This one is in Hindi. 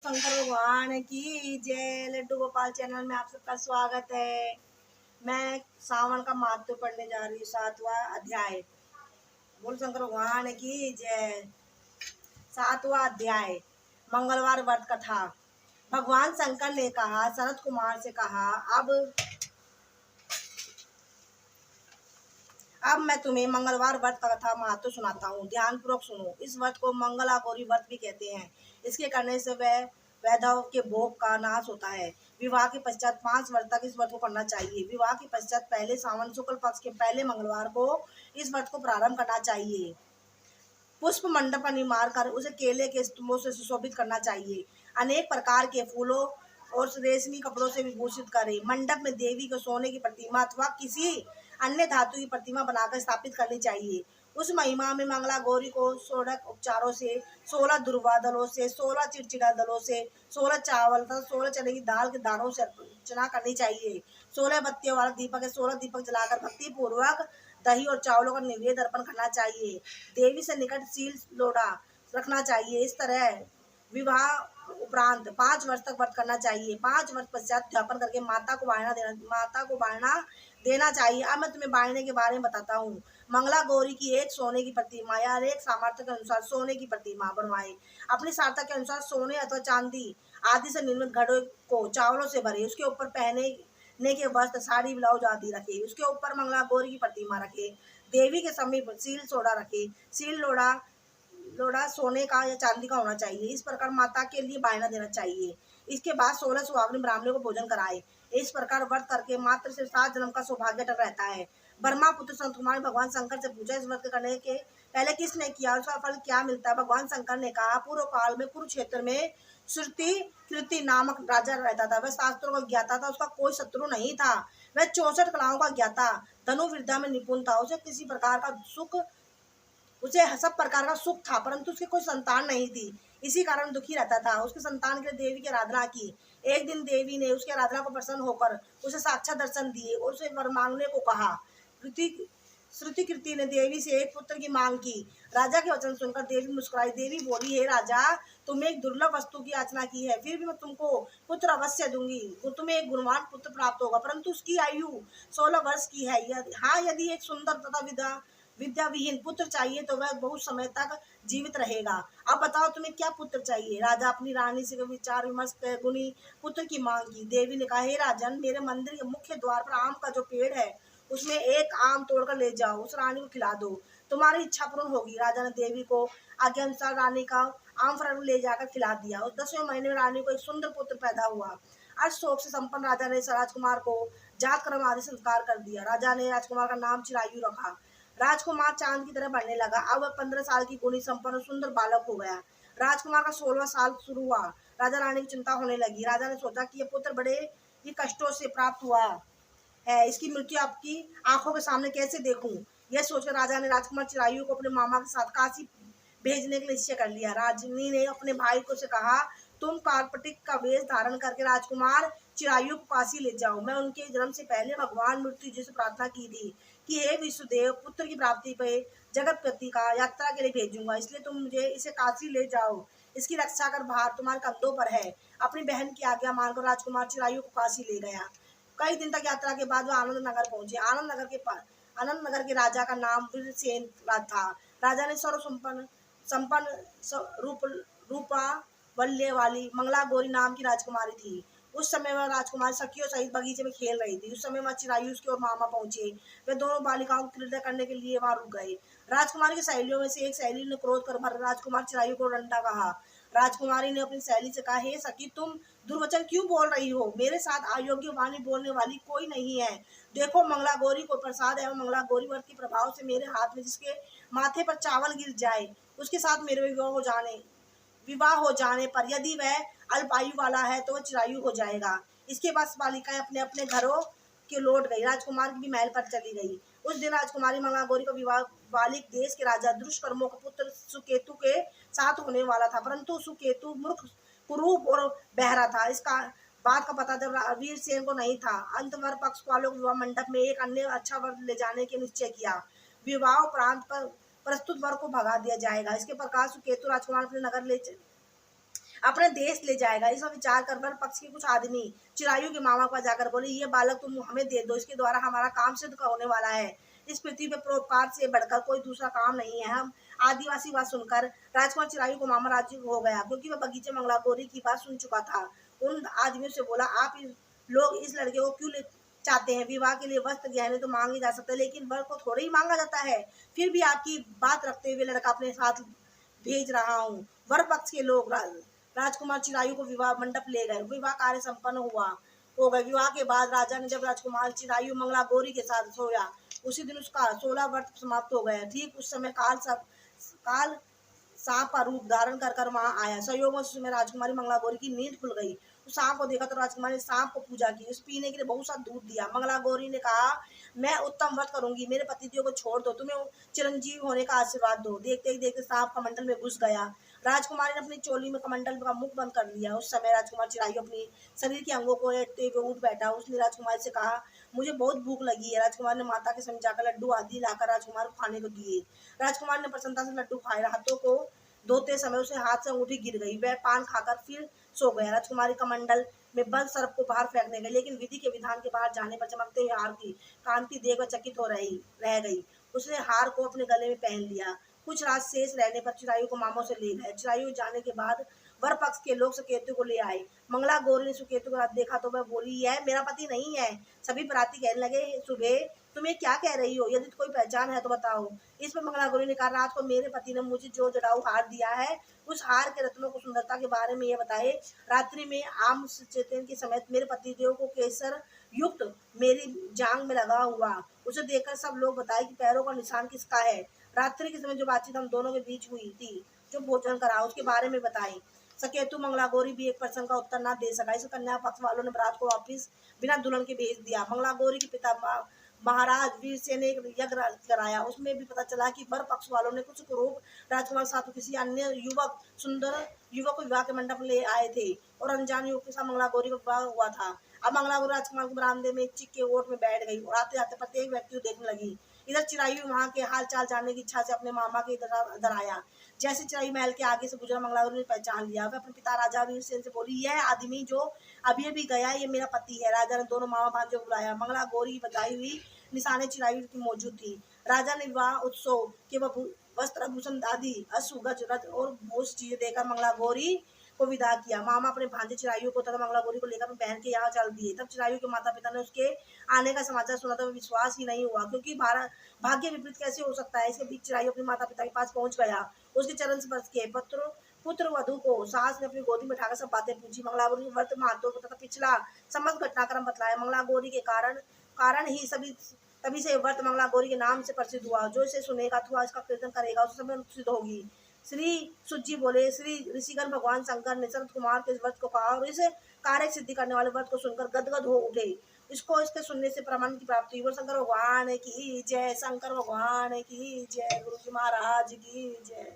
शंकर भगवान की जय। लड्डू गोपाल चैनल में आप सबका स्वागत है। मैं सावन का महत्व पढ़ने जा रही हूँ, 7वां अध्याय। बोल शंकर भगवान की जय। 7वां अध्याय, मंगलवार व्रत कथा। भगवान शंकर ने कहा, सनत कुमार से कहा, अब मैं तुम्हें मंगलवार व्रत का कथा महत्व सुनाता हूँ। ध्यान पूर्वक सुनो। इस व्रत को मंगला गौरी व्रत भी कहते हैं। इसके करने से वह वैधव के भोग का नाश होता है। विवाह के पश्चात 5 वर्ष तक इस व्रत को करना चाहिए। विवाह के पश्चात पहले सावन शुक्ल पक्ष के पहले मंगलवार को इस व्रत को प्रारंभ करना चाहिए। पुष्प मंडप का निर्माण कर उसे केले के स्तंभों से सुशोभित करना चाहिए। अनेक प्रकार के फूलों और रेशमी कपड़ों से विभूषित करें। मंडप में देवी को सोने की प्रतिमा अथवा किसी अन्य धातु की प्रतिमा बनाकर स्थापित करनी चाहिए। उस महिमा में मंगला गौरी को 16 उपचारों से, 16 दुर्वा दलों से, 16 चिड़चिड़ा दलों से, 16 चावल तथा 16 चने की दाल के दानों से अर्चना करनी चाहिए। 16 बत्तियों वाला दीपक है, 16 दीपक जलाकर भक्ति पूर्वक दही और चावलों का निवेद अर्पण करना चाहिए। देवी से निकट सील लोढ़ा रखना चाहिए। इस तरह विवाह उपरांत 5 वर्ष तक व्रत करना चाहिए। 5 वर्ष पश्चात ध्यापन करके माता को बायना देना चाहिए। अब मैं तुम्हें बायने के बारे में बताता हूँ। मंगला गौरी की एक सोने की प्रतिमा या एक सामर्थ्य के अनुसार सोने की प्रतिमा बनवाए। अपनी सामर्थ्य के अनुसार सोने अथवा चांदी आदि से निर्मित घड़े को चावलों से भरे। उसके ऊपर पहनने के वस्त्र, साड़ी, ब्लाउज आदि रखे। उसके ऊपर मंगला गौरी की प्रतिमा रखे। देवी के समीप सील सोड़ा रखे। सील लोढ़ा सोने का या चांदी का होना चाहिए। इस प्रकार माता के लिए बायना देना चाहिए। इसके बाद 16 सुहागन ब्राह्मणों को भोजन कराए। इस प्रकार व्रत करके मात्र से 7 जन्म का सौभाग्य अटल रहता है। ब्रह्मा पुत्र संत कुमार ने भगवान शंकर से पूछा, इस व्रत करने के पहले किसने किया, उसका फल क्या मिलता है। भगवान शंकर ने कहा, पूर्व काल में कुरुक्षेत्र में श्रुति कीर्ति नामक राजा रहता था। वह शास्त्रों का ज्ञाता था, उसका कोई शत्रु नहीं था। वह 64 कलाओं का ज्ञाता, धनुर्विद्या में निपुण था। उसे सब प्रकार का सुख था, परंतु उसकी कोई संतान नहीं थी। इसी कारण दुखी रहता था। उसकी संतान के लिए देवी की आराधना की। एक दिन देवी ने उसकी आराधना को प्रसन्न होकर उसे साक्षात दर्शन दिए और उसे वर मांगने को कहा। श्रुति कीर्ति ने देवी से एक पुत्र की मांग की। राजा के वचन सुनकर देवी मुस्कुराई। देवी बोली, हे राजा, तुमने एक दुर्लभ वस्तु की याचना की है, फिर भी मैं तुमको पुत्र अवश्य दूंगी। तुम्हें एक गुणवान पुत्र प्राप्त होगा, परंतु उसकी आयु 16 वर्ष की है। यदि एक सुंदर तथा विद्या विहीन पुत्र चाहिए तो वह बहुत समय तक जीवित रहेगा। अब बताओ तुम्हें क्या पुत्र चाहिए। राजा अपनी रानी से विचार विमर्श कर गुणी पुत्र की मांग की। देवी ने कहा, हे राजन, मेरे मंदिर के मुख्य द्वार पर आम का जो पेड़ है उसमें एक आम तोड़कर ले जाओ, उस रानी को खिला दो, तुम्हारी इच्छा पूर्ण होगी। राजा ने देवी को आज्ञा अनुसार रानी का आम फल ले जाकर खिला दिया। उस 10वें महीने में रानी को एक सुंदर पुत्र पैदा हुआ। आज शोक से संपन्न राजा ने राजकुमार को जात कर्म आदि संस्कार कर दिया। राजा ने राजकुमार का नाम चिरायु रखा। राजकुमार चांद की तरह बढ़ने लगा। अब वह 15 साल की गुणी संपन्न सुंदर बालक हो गया। राजकुमार का 16वां साल शुरू हुआ। राजा रानी की चिंता होने लगी। राजा ने सोचा कि यह पुत्र बड़े ही कष्टों से प्राप्त हुआ है, इसकी मृत्यु आपकी आंखों के सामने कैसे देखूं। यह सोचकर राजा ने राजकुमार चिरायु को अपने मामा के साथ काशी भेजने के लिए निश्चय कर लिया। राजनी ने अपने भाई को से कहा, तुम कार्पटिक का वेश धारण करके राजकुमार चिरायु को काशी ले जाओ। मैं उनके जन्म से पहले भगवान मृत्युंजय से प्रार्थना की थी कि हे विष्णुदेव, पुत्र की प्राप्ति पे जगतपति का यात्रा के लिए भेजूंगा, इसलिए तुम मुझे इसे काशी ले जाओ। इसकी रक्षा कर भार तुम्हारे कंधों पर है। अपनी बहन की आज्ञा मानकर राजकुमार चिरायु को काशी ले गया। कई दिन तक यात्रा के बाद वह आनंद नगर पहुंचे। आनंद नगर के राजा का नाम वीरसेन था। राजा ने सर्व संपन्न रूपा वल्य वाली मंगला गौरी नाम की राजकुमारी थी। उस समय वह राजकुमारी सखियों सहित बगीचे में खेल रही थी। उस समय वह चिरायु उसके और मामा पहुंचे। वे दोनों बालिकाओं को क्रीड़ा करने के लिए वहां रुक गए। राजकुमारी की सहेलियों में से एक सहेली ने क्रोध कर भर राजकुमार चिरायु को डंडा कहा। राजकुमारी ने अपनी सहेली से कहा, हे सखी, तुम दुर्वचन क्यों बोल रही हो। मेरे साथ अयोग्य वाणी बोलने वाली कोई नहीं है। देखो, मंगला गौरी को प्रसाद एवं मंगला गौरी व्रत के प्रभाव से मेरे हाथ में जिसके माथे पर चावल गिर जाए उसके साथ मेरे विवाह हो जाने पर यदि वह अल्पायु वाला है तो वह चिरायु हो जाएगा। इसके बाद बालिकाएं अपने अपने घरों के लौट गई। राजकुमार भी महल पर चली गई। उस दिन राजकुमारी मंगला गौरी का विवाह बालिक देश के राजा दुष्कर्मों का पुत्र सुकेतु के साथ होने वाला था, परंतु सुकेतु मूर्ख, कुरूप और बहरा था। इसका बात का पता जब वीरसेन को नहीं था। अंत वर पक्ष वालों को विवाह मंडप में एक अन्य अच्छा वर ले जाने के निश्चय किया। विवाह उपरांत पर प्रस्तुत वर को भगा दिया जाएगा। इसके प्रकार सुकेतु राजकुमार अपने नगर अपने देश ले जाएगा। इसका विचार कर वर पक्ष के कुछ आदमी चिरायु के मामा को जाकर बोले, ये बालक तुम हमें दे दो, इसके द्वारा हमारा काम सिद्ध होने वाला है। इस पृथ्वी पे परोपकार से बढ़कर कोई दूसरा काम नहीं है। हम आदिवासी बात सुनकर राजकुमार चिरायु को मामा राजी हो गया, क्योंकि वह बगीचे मंगला गौरी की बात सुन चुका था। उन आदमियों से बोला, आप लोग इस लड़के को क्यों ले चाहते हैं? विवाह के लिए वस्त्र गहने तो मांगे जा सकते हैं, लेकिन वर को थोड़ा ही मांगा जाता है। फिर भी आपकी बात रखते हुए लड़का अपने साथ भेज रहा हूँ। वर पक्ष के लोग राजकुमार चिरायु को विवाह मंडप ले गए। विवाह कार्य संपन्न हो गए। विवाह के बाद राजा ने जब राजकुमार चिरायु मंगला गौरी के साथ सोया, उसी दिन उसका 16 व्रत समाप्त हो गया। ठीक उस समय काल सांप का रूप धारण कर कर वहां आया। संयोग में राजकुमारी मंगला गौरी की नींद खुल गई। उस सांप को देखा तो राजकुमारी ने सांप को पूजा की, उस पीने के लिए बहुत सा दूध दिया। मंगला गौरी ने कहा, मैं उत्तम व्रत करूंगी, मेरे पतिदेव को छोड़ दो, तुम्हें चिरंजीवी होने का आशीर्वाद दो। देखते ही देखते सांप कमंडल में घुस गया। राजकुमारी ने अपनी चोली में कमंडल का मुख बंद कर लिया। उस समय राजकुमार चिरायु अपनी शरीर के अंगों को ऐंठते हुए उठ बैठा। उसने राजकुमारी से कहा, मुझे बहुत भूख लगी है। राजकुमार ने माता के समझाकर लड्डू आदि लाकर राजकुमार को खाने को दिए। राजकुमार ने प्रसन्नता से लड्डू खाए। हाथों को धोते समय उसे हाथ से अंगूठी गिर गई। वह पान खाकर फिर सो गया। राजकुमारी कमंडल में बंद सर्प को बाहर फेंकने गई, लेकिन विधि के विधान के बाहर जाने पर चमकते हुए हार की कांति देख चकित हो रह गई। उसने हार को अपने गले में पहन लिया। कुछ रात शेष रहने पर चिरायु को मामों से ले गए। चिरायु जाने के बाद वर पक्ष के लोग सुकेतु को ले आए। मंगला गौरी ने सुकेतु को रात देखा तो वह बोली, यह मेरा पति नहीं है। सभी बराती कहने लगे, सुबह तुम ये क्या कह रही हो? यदि कोई पहचान है तो बताओ। इस पर मंगला गौरी ने कहा, रात को मेरे पति ने मुझे जो जड़ाऊ हार दिया है, उस हार के रत्नों को सुंदरता के बारे में ये बताए। रात्रि में आम चेतन के समेत मेरे पतिदेव को केसर युक्त मेरी जांग में लगा हुआ, उसे देखकर सब लोग बताए कि पैरों का निशान किसका है। रात्रि के समय जो बातचीत हम दोनों के बीच हुई थी, जो भोजन करा, उसके बारे में बताए। सकेतु मंगला गौरी भी एक प्रश्न का उत्तर न दे सका। इस कन्या पक्ष वालों ने बरात को वापिस बिना दुल्हन के भेज दिया। मंगला गौरी के पिता महाराज वीरसेन ने एक यज्ञ कराया। उसमें भी पता चला कि वर पक्ष वालों ने कुछ कुरूप राजकुमार साथ किसी अन्य सुंदर युवक को विवाह के मंडप ले आए थे, और अनजान युवक के साथ मंगला गौरी का विवाह हुआ था। अब मंगला गौरी राजकुमार के बरामदे में चिक के ओट में बैठ गई और आते आते प्रत्येक व्यक्ति को देखने लगी। इधर चिरायु वहां के हाल चाल जानने की इच्छा से अपने मामा के इधर आया। जैसे चिरायु महल के आगे से गुजरा, मंगला गौरी ने पहचान लिया। वह अपने पिता राजा वीरसेन से बोली, यह आदमी जो अभी अभी गया, ये मेरा पति है। राजा ने दोनों मामा भांजों को बुलाया। मंगला गौरी बधाई हुई निशाने चिरायु की मौजूद थी। राजा ने विवाह उत्सव के वस्त्र भूषण आदि अश्व गज रथ और बहुत चीजें देकर मंगला गौरी को विदा किया। मामा अपने भांजे चिरायु को तथा मंगला गौरी को लेकर अपने बहन के यहाँ चल दिए। तब चिरायु के माता पिता ने उसके आने का समाचार सुना तो विश्वास ही नहीं हुआ, क्योंकि भाग्य विपरीत कैसे हो सकता है। इसके बीच चिरायु अपने माता पिता के पास पहुंच गया। उसके चरण स्पर्श किए। पुत्र वधु को सास ने अपनी गोदी में उठाकर सब बातें पूछी। मंगला गौरी वर्तमान तथा पिछला समस्त घटनाक्रम बतलाया। मंगला गौरी के कारण ही तभी से व्रत मंगला गौरी के नाम से प्रसिद्ध हुआ। जो इसे सुनेगा अथवा इसका कीर्तन करेगा, उसे सब सिद्ध होगी। श्री सुजी बोले, श्री ऋषिगण भगवान शंकर ने शरद कुमार के व्रत को कहा और इस कार्य सिद्धि करने वाले व्रत को सुनकर गदगद हो उठे। इसके सुनने से प्रमाण की प्राप्ति हुई। शंकर भगवान की जय, शंकर भगवान की जय, गुरु जी महाराज की जय।